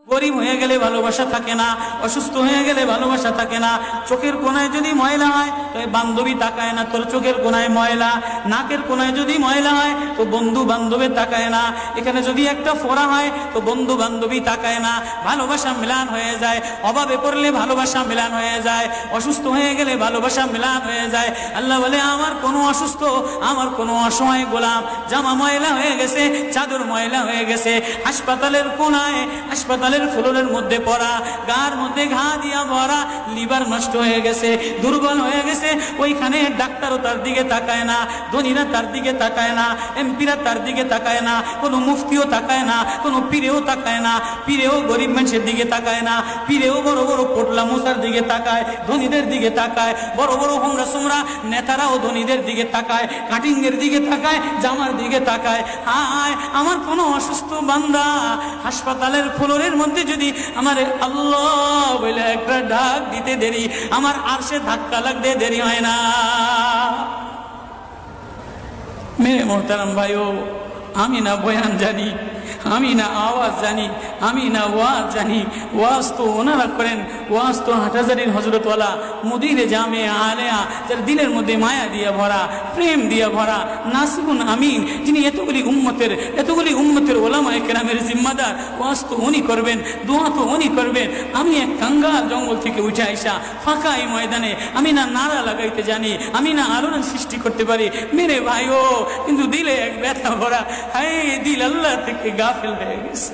গরিব হয়ে গেলে ভালোবাসা থাকে না, অসুস্থ হয়ে গেলে ভালোবাসা থাকে না। চোখের কোনায় যদি ময়লা হয় তো বান্ধবী তাকায় না, তোর চোখের কোনায় ময়লা। নাকের কোনায় যদি ময়লা হয় তো বন্ধু বান্ধবী তাকায় না। এখানে যদি একটা ফোড়া হয় তো বন্ধু বান্ধবী তাকায় না। ভালোবাসা মিলান হয়ে যায়, অভাবে পড়লে ভালোবাসা মিলান হয়ে যায়, অসুস্থ হয়ে গেলে ভালোবাসা মিলান হয়ে যায়। আল্লাহ বলে আমার কোনো অসুস্থ, আমার কোনো অসহায় গোলাম জামা ময়লা হয়ে গেছে, চাদর ময়লা হয়ে গেছে, হাসপাতালের কোনায়, হাসপাতালের ফ্লোরের মধ্যে পড়া, গার মধ্যে ঘা দিয়া ভরা, লিভার নষ্ট হয়ে গেছে, দুর্বল হয়ে গেছে, ওইখানে ডাক্তারও তার দিকে তাকায় না, ধনীরা তার দিকে তাকায় না, এমপিরা তার দিকে তাকায় না, কোনো মুফতিও তাকায় না, কোনো পীরেও তাকায় না, পীরেও গরিব মানুষের দিকে তাকায় না, পীরেও বড় বড় পোটলা মশার দিকে তাকায়, ধনীদের দিকে তাকায়, বড় বড় হোমরা সোমরা নেতারাও ধনীদের দিকে তাকায়, কাটিংয়ের দিকে তাকায়, জামার দিকে তাকায়। হায় আমার কোনো অসুস্থ বান্দা হাসপাতালের ফ্লোরের মধ্যে যদি আমার আল্লাহ বলে একটা ডাক দিতে দেরি, আমার আরশে ধাক্কা লাগতে দেরি হয় না। মেরে মোহতারাম ভাইও, আমি না বয়ান জানি, আমি না আওয়াজ জানি, আমি না ওয়াজ জানি, ওয়াজ তো ওনারা করেন, ওয়াজ তো হাটহাজারির হজরতওয়ালা মুদিরে জামে আলেয়া, যার দিলের মধ্যে মায়া দিয়ে ভরা, প্রেম দিয়ে ভরা, নাসিহুন আমিন, যিনি এতগুলি উম্মতের ওলামায়ে কেরামের জিম্মাদার, ওয়াজ তো উনি করবেন, দোয়া তো উনি করবেন। আমি এক কাঙ্গাল জঙ্গল থেকে উঠে আইসা ফাঁকা এই ময়দানে আমি না নারা লাগাইতে জানি, আমি না আলোড়ন সৃষ্টি করতে পারি মেরে ভাইও, কিন্তু দিলে এক ব্যথা ভরা। হায় দিল আল্লাহ থেকে গাফিল হয়ে গেছে,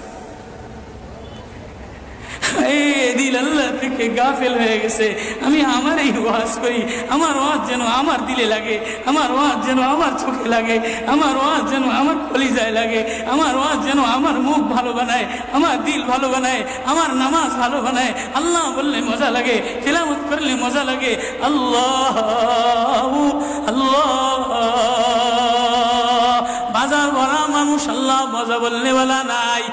দিল আল্লাহ থেকে গাফিল হয়ে গেছে। আমি আমারই ওয়াজ করি, আমার ওয়াজ যেন আমার দিলে লাগে, আমার ওয়াজ যেন আমার চোখে লাগে, আমার ওয়াজ যেন আমার কলিজায় লাগে, আমার ওয়াজ যেন আমার মুখ ভালো বানায়, আমার দিল ভালো বানায়, আমার নামাজ ভালো বানায়। আল্লাহ বললে মজা লাগে, তিলাওয়াত করলে মজা লাগে। আল্লাহ আল্লাহ, বাজার ভরা মানুষ, আল্লাহ মজা বললে বলা নাই।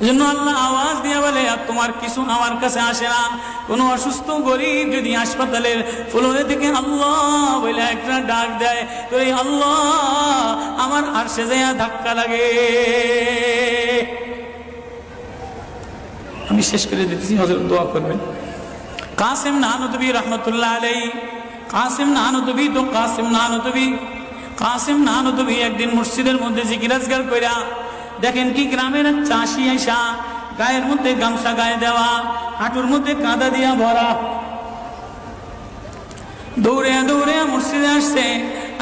জন্য আল্লাহ আওয়াজ দিয়ে বলে আর তোমার কিছু আমার কাছে আসে না। কোনো অসুস্থ গরিব যদি হাসপাতালের ফ্লোরে থেকে আল্লাহ বলে একটা ডাক দেয় তো এই আল্লাহ আমার আরশে যায় ধাক্কা লাগে। আমি শেষ করে দিতেছি, হযরত দোয়া করবেন। কাসিম নানুতুবি রহমতুল্লাহ আলাইহি, কাসিম নানুতুবি তো কাসিম নানুতুবি একদিন মসজিদের মধ্যে জিকির আজকার কইরা দেখেন কি গ্রামের চাষি আইসা গায়ের মধ্যে গামছা গায়ে দেওয়া, হাঁটুর মধ্যে কাদা দিয়া ভরা, দৌড়ে দৌড়ে মসজিদে আসছে।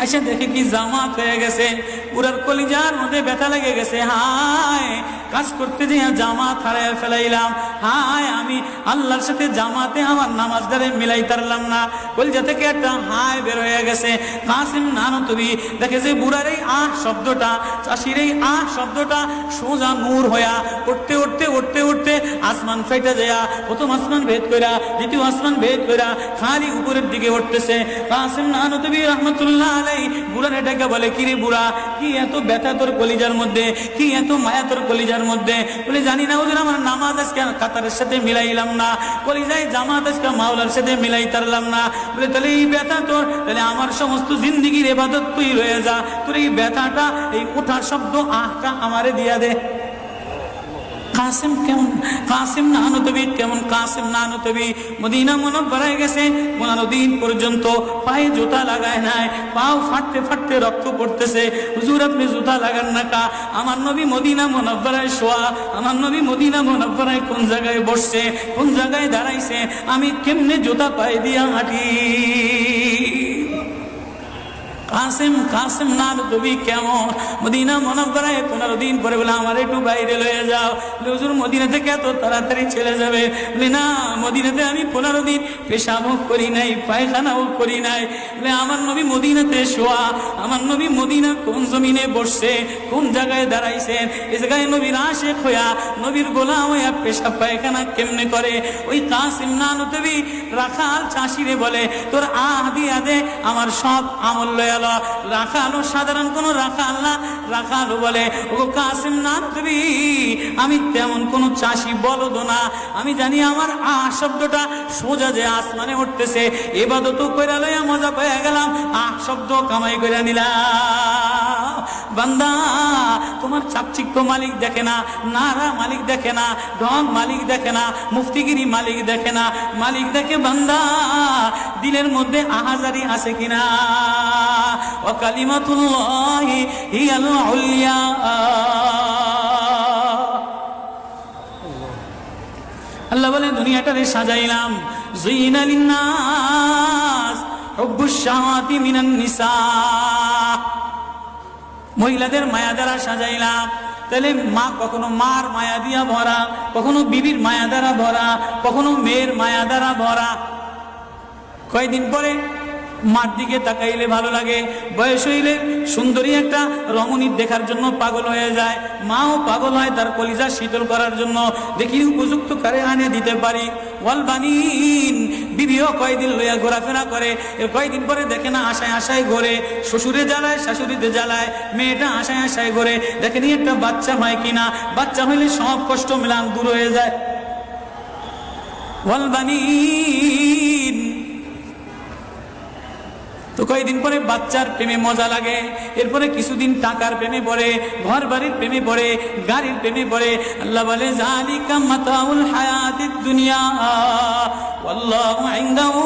আইসা দেখে কি জামাত হয়ে গেছে, পুরার কলিজার মধ্যে ব্যথা লেগে গেছে। হায় কাজ করতে যে জামাত হারায় ফেলাইলাম, হায় আমি আল্লাহর সাথে জামাতে আমার নামাজদারে মিলাই পারলাম না। কলিজা থেকে একটা হায় বের হয়ে গেছে। কাসিম নানুতুবি দেখে যে বুড়ার এই আহ শব্দটা, চাষির এই আহ শব্দটা সোজা নূর হইয়া উঠতে উঠতে উঠতে উঠতে আসমান ফাইটা যায়, প্রথম আসমান ভেদ কইরা দ্বিতীয় আসমান ভেদ কইরা খালি উপরের দিকে উঠতেছে। কাসিম নানুতুবি রাহমাতুল্লাহ আলাইহি বুড়ার এটাকে বলে, কিরে বুড়া কি এত ব্যথা তোর কলিজার মধ্যে, কি এত মায়া তোর কলিজার মধ্যে? বলে জানি না হুজুর, আমার নামাজ আজকে কাতারের সাথে মিলাইলাম না, কলিজায় জামাত আজকে মাওলার সাথে মিলাই তারলাম না। বলে তাহলে এই ব্যথা তোর, তাহলে আমার সমস্ত জিন্দিগির ইবাদত তুই রয়ে যা, তোর এই ব্যথাটা এই ওঠার শব্দ আহটা আমারে দিয়া দে। কাসিম কেমন, কাসিম নানুতুবি কেমন? কাসিম নানুতুবি মদিনা মুনাওয়ারায় গেছে, 15 দিন পর্যন্ত পায়ে জুতা লাগায় নাই, পাও ফাটতে ফাটতে রক্ত পড়তেছে। হুজুর আপনি জুতা লাগান না কা? আমার নবী মদিনা মুনাওয়ারায় শোয়া, আমার নবী মদিনা মুনাওয়ারায় কোন জায়গায় বসছে, কোন জায়গায় দাঁড়াইছে, আমি কেমনে জুতা পায়ে দিয়া হাঁটি? কাসিম নানুতুবি কেমন? মদিনা মুনাওয়ারায় 15 দিন পরে বলে আমার একটু বাইরে লয়ে যাও। হুজুর মদিনা থেকে এত তাড়াতাড়ি চলে যাবে? বলে না, মদিনাতে আমি 15 দিন পেশাবও করি নাই, পায়খানাও করি নাই। বলে আমার নবী মদিনাতে শোয়া, আমার নবী মদিনা কোন জমিনে বসছে, কোন জায়গায় দাঁড়াইছেন, এই জায়গায় নবীর আশিক হইয়া নবীর গোলাম হইয়া পেশাব পায়খানা কেমনে করে? ওই কাসিম নানুতুবি রাখাল চাষিরে বলে তোর আহ দিয়া দে, আমার সব আমল লয়া। রাখালো সাধারণ কোন রাখাল না, রাখালো বলে ও কাসিম নানুতুবি আমি তেমন কোন চাষি বলদ না, আমি জানি আমার আহ শব্দটা সোজা যে আসমানে উঠতেছে, ইবাদত কইরা লইয়া মজা পেয়ে গেলাম, আহ শব্দ কামাই কইরা নিলাম। বান্দা তোমার চাকচিক্য মালিক দেখে না, নারা মালিক দেখে না, ঢং মালিক দেখে না, মুফতিগিরি মালিক দেখে না, মালিক দেখে বান্দা দিলের মধ্যে আহাজারি আছে কিনা। ওয়া কালিমাতুল্লাহি হিয়াল উলিয়া। আল্লাহ বলে দুনিয়াটারে সাজাইলাম, যুইনা লিন্নাস হুব্বুশ শাহাওয়াতি মিনান নিসা, মহিলাদের মায়া দ্বারা সাজাইলাম। তাহলে মা কখনো মার মায়া দিয়া ভরা, কখনো বিবির মায়া দ্বারা ভরা, কখনো মেয়ের মায়া দ্বারা ভরা। কয়েকদিন পরে মার দিকে তাকাইলে ভালো লাগে, বয়স হইলে সুন্দরী একটা রমণী দেখার জন্য পাগল হয়ে যায়, মাও পাগল হয় তার কলিজা শীতল করার জন্য, দেখি উপযুক্ত কারে আনে দিতে পারি। ওয়াল বানিন, বিবিও কয়েকদিন লইয়া ঘোরাফেরা করে, কয়েকদিন পরে দেখে না আশায় আশায় ঘোরে, শ্বশুরে জ্বালায় শাশুড়িতে জ্বালায়, মেয়েটা আশায় আশায় ঘোরে, দেখেনি একটা বাচ্চা হয় কিনা, বাচ্চা হইলে সব কষ্ট মিলান দূর হয়ে যায়। ওয়াল বানিন, তো কয়েকদিন পরে বাচ্চার প্রেমে মজা লাগে, এরপরে কিছুদিন টাকার প্রেমে পড়ে, ঘর বাড়ির প্রেমে পড়ে, গাড়ির প্রেমে পড়ে। আল্লাহ বলে যালিকা মাতাউল হায়াতিদ দুনিয়া ওয়াল্লাহু ইনদাহু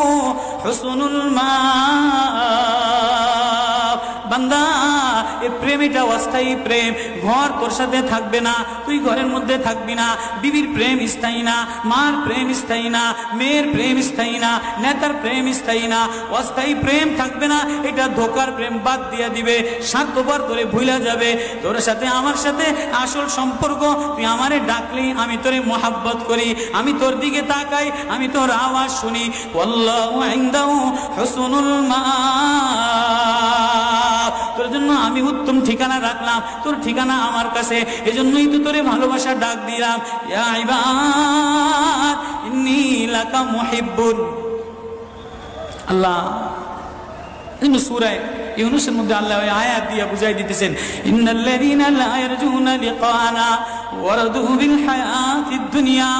হুসনুল মাআব। বান্দা এই প্রেম এটা অস্থায়ী প্রেম, ঘর তোর সাথে থাকবে না, তুই ঘরের মধ্যে থাকবি না, বিবির প্রেম স্থায়ী না, মার প্রেম স্থায়ী না, মেয়ের প্রেম স্থায়ী না, নেতার প্রেম স্থায়ী না, অস্থায়ী প্রেম থাকবে না। এটা ধোকার প্রেম, বাদ দিয়ে দিবে, স্বার্থপর তোরে ভুলা যাবে। তোর সাথে আমার সাথে আসল সম্পর্ক, তুই আমারে ডাকলি আমি তোরে মোহাব্বত করি, আমি তোর দিকে তাকাই, আমি তোর আওয়াজ শুনি। আল্লাহু ইনদাহু হুসনুল মাআব, তোর জন্য আমি উত্তম ঠিকানা রাখলাম, তোর ঠিকানা আমার কাছে, এজন্যই তো তোরে ভালোবাসা ডাক দিলাম। ইয়া ইবাদ ইন্নী লাকা মুহিব্বুন। আল্লাহ সূরা ইউনূসের মধ্যে আল্লাহ ওই আয়াত দিয়ে বুঝাই দিতেছেন, ইন্নাল্লাযীনা লা ইয়ারজুনা লিকানা ওয়ারাদু বিল হায়াতিদ দুনিয়া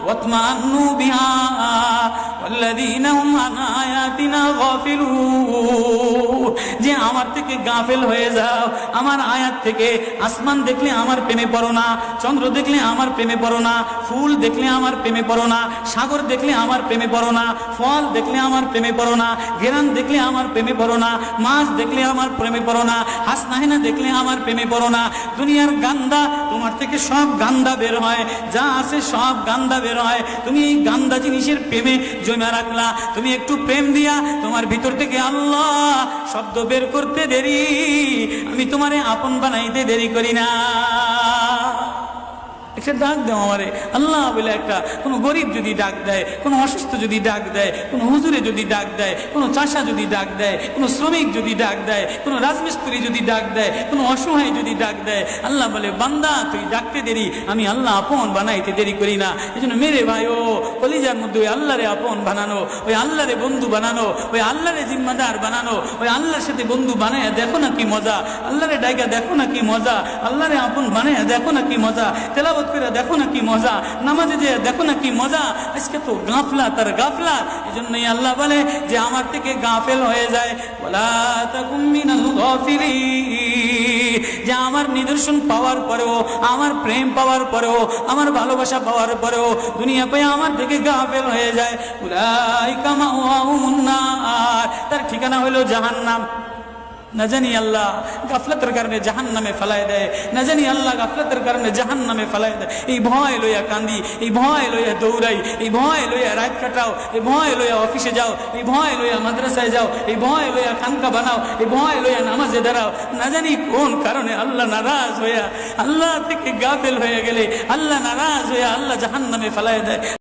ওয়াতমান্নু বিহা ওয়াল্লাযীনা হুম আন আয়াতিনা গাফিলুন। যে আমার থেকে গাফেল হয়ে যাও, আমার আয়াত থেকে। আসমান দেখলে আমার প্রেমে পড়ো না, চন্দ্র দেখলে আমার প্রেমে পড়ো না, ফুল দেখলে আমার প্রেমে পড়ো না, সাগর দেখলে আমার প্রেমে পড়ো না, ফল দেখলে আমার প্রেমে পড়ো না, ঘেরান দেখলে আমার প্রেমে পড়ো না, মাছ দেখলে আমার প্রেমে পড়ো না, হাসনাহিনা দেখলে আমার প্রেমে পড়ো না। দুনিয়ার গান্দা, তোমার থেকে সব গান্দা বের হয়, যা আছে সব গান্দা বের হয়। তুমি এই গান্দা জিনিসের প্রেমে জমা রাখলা, তুমি একটু প্রেম দিয়া তোমার ভিতর থেকে আল্লাহ শব্দ বের করতে দেরি, আমি তোমারে আপন বানাইতে দেরি করি না। একটা ডাক দেও আমারে আল্লাহ বলে, একটা কোনো গরিব যদি ডাক দেয়, কোনো অসুস্থ যদি ডাক দেয়, কোনো হুজুরে যদি ডাক দেয়, কোনো চাষা যদি ডাক দেয়, কোনো শ্রমিক যদি ডাক দেয়, কোনো রাজমিস্ত্রি যদি ডাক দেয়, কোনো অসহায় যদি ডাক দেয়, আল্লাহ বলে বান্দা তুই ডাকতে দেরি, আমি আল্লাহ আপন বানাইতে দেরি করি না। এই জন্য মেরে ভাই ও কলিজার মধ্যে ওই আল্লাহরে আপন বানানো, ওই আল্লাহরে বন্ধু বানানো, ওই আল্লাহরে জিম্মাদার বানানো, ওই আল্লাহর সাথে বন্ধু বানায় দেখো না কি মজা, আল্লাহরে ডাইকা দেখো না কি মজা, আল্লাহরে আপন বানায় দেখো না কি মজা, তেলাওয়াত করে দেখো না কি মজা, নামাজে যে দেখো না কি মজা। আজকে তো গাফলাত আর গাফলাত, এজন্যই আল্লাহ বলে যে আমার থেকে গাফেল হয়ে যায়, ওয়ালা তাকুম মিনাল গাফিলিন। যে আমার নিদর্শন পাওয়ার পরেও, আমার প্রেম পাওয়ার পরেও, আমার ভালোবাসা পাওয়ার পরেও দুনিয়া পেয়ে আমার থেকে গাফেল হয়ে যায়, উলাইকা মাওয়াহুমুন নার, তার ঠিকানা হলো জাহান্নাম। না জানি আল্লাহ গাফলতের কারণে জাহান্নামে ফেলায় দেয়, না জানি আল্লাহ গাফলতের কারণে জাহান্নামে ফেলায় দেয়। এই ভয় লইয়া কান্দি, এই ভয় লইয়া দৌড়াই, এই ভয় লইয়া রাত কাটাও, এই ভয় লইয়া অফিসে যাও, এই ভয় লইয়া মাদ্রাসায় যাও, এই ভয় লইয়া খানকা বানাও, এই ভয় লইয়া নামাজে দাঁড়াও। না জানি কোন কারণে আল্লাহ নারাজ হইয়া, আল্লাহ থেকে গাফেল হয়ে গেলে আল্লাহ নারাজ হইয়া আল্লাহ জাহান্নামে ফেলায় দেয়।